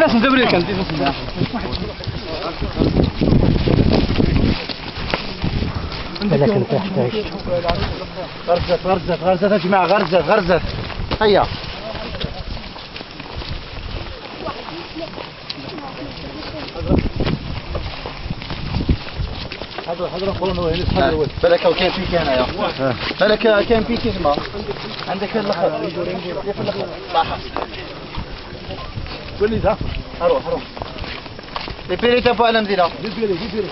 ناس مزبرين كان لكن تحتاج غرزة يا جماعة، غرزة هيا. حضر قولنا وين حضر بالك كان فيك هنا يا بالك كان فيك اسمع عندك اللخر كيف اللخر صح قولي ذا اروح لبيري تبع المدينة لبيري جبري